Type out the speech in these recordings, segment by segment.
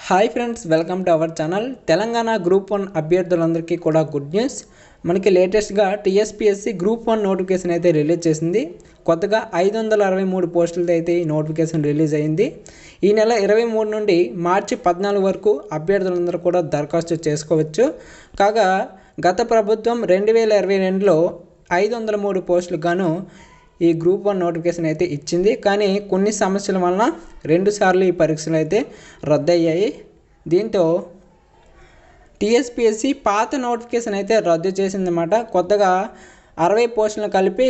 Hi friends, welcome to our channel. Telangana group 1 అభ్యర్థులందరికీ కూడా good news. మనకి లేటెస్ట్గా టీఎస్పీఎస్సీ గ్రూప్ 1 నోటిఫికేషన్ అయితే రిలీజ్ చేసింది. కొత్తగా 563 పోస్టులతో అయితే ఈ నోటిఫికేషన్ రిలీజ్ అయింది. ఈ నెల 23 నుండి మార్చి 14 వరకు అభ్యర్థులందరూ కూడా దరఖాస్తు చేసుకోవచ్చు. కాగా గత ప్రభుత్వం 2022లో 503 పోస్టులకు గాను ఈ గ్రూప్ 1 నోటిఫికేషన్ అయితే ఇచ్చింది. కానీ కొన్ని సమస్యల వలన 2 సార్లు ఈ పరీక్షలు అయితే రద్దయ్యాయి. దీంతో టీఎస్పీఎస్సీ పాత నోటిఫికేషన్ అయితే రద్దు చేసిందన్నమాట. కొత్తగా 60 పోస్టులను కలిపి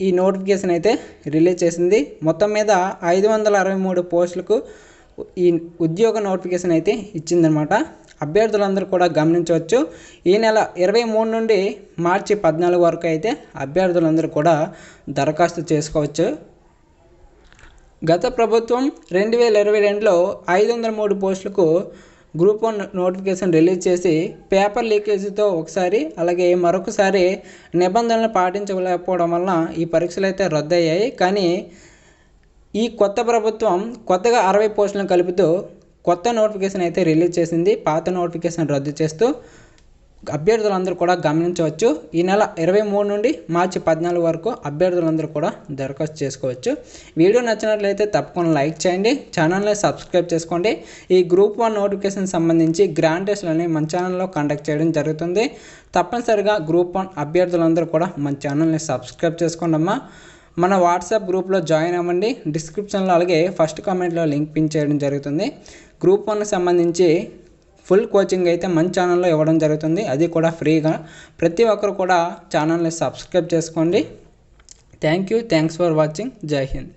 ఈ నోటిఫికేషన్ అయితే రిలీజ్ చేసింది. మొత్తం మీద 563 పోస్టులకు ఈ ఉద్యోగ నోటిఫికేషన్ అయితే ఇచ్చిందనమాట. అభ్యర్థులందరూ కూడా గమనించవచ్చు. ఈ నెల 23 నుండి మార్చి 14 వరకు అయితే అభ్యర్థులందరూ కూడా దరఖాస్తు చేసుకోవచ్చు. గత ప్రభుత్వం 2022లో 503 పోస్టులకు గ్రూప్ 1 నోటిఫికేషన్ రిలీజ్ చేసి పేపర్ లీకేజీతో ఒకసారి, అలాగే మరొకసారి నిబంధనలు పాటించలేకపోవడం వలన ఈ పరీక్షలు అయితే రద్దయ్యాయి. కానీ ఈ కొత్త ప్రభుత్వం కొత్తగా 60 పోస్టులను కలుపుతూ కొత్త నోటిఫికేషన్ అయితే రిలీజ్ చేసింది. పాత నోటిఫికేషన్ రద్దు చేస్తూ అభ్యర్థులందరూ కూడా గమనించవచ్చు. ఈ నెల 23 నుండి మార్చి 14 వరకు అభ్యర్థులందరూ కూడా దరఖాస్తు చేసుకోవచ్చు. వీడియో నచ్చినట్లయితే తప్పకుండా లైక్ చేయండి, ఛానల్ని సబ్స్క్రైబ్ చేసుకోండి. ఈ గ్రూప్ 1 నోటిఫికేషన్ సంబంధించి గ్రాండ్ టెస్ట్లని మన ఛానల్లో కండక్ట్ చేయడం జరుగుతుంది. తప్పనిసరిగా గ్రూప్ 1 అభ్యర్థులందరూ కూడా మన ఛానల్ని సబ్స్క్రైబ్ చేసుకోండి అమ్మా. మన వాట్సాప్ గ్రూప్లో జాయిన్ అవ్వండి. డిస్క్రిప్షన్లో అలాగే ఫస్ట్ కామెంట్లో లింక్ పిన్ చేయడం జరుగుతుంది. గ్రూప్ 1 సంబంధించి ఫుల్ కోచింగ్ అయితే మన ఛానల్లో ఇవ్వడం జరుగుతుంది, అది కూడా ఫ్రీగా. ప్రతి ఒక్కరు కూడా ఛానల్ని సబ్స్క్రైబ్ చేసుకోండి. Thanks for watching. జై హింద్.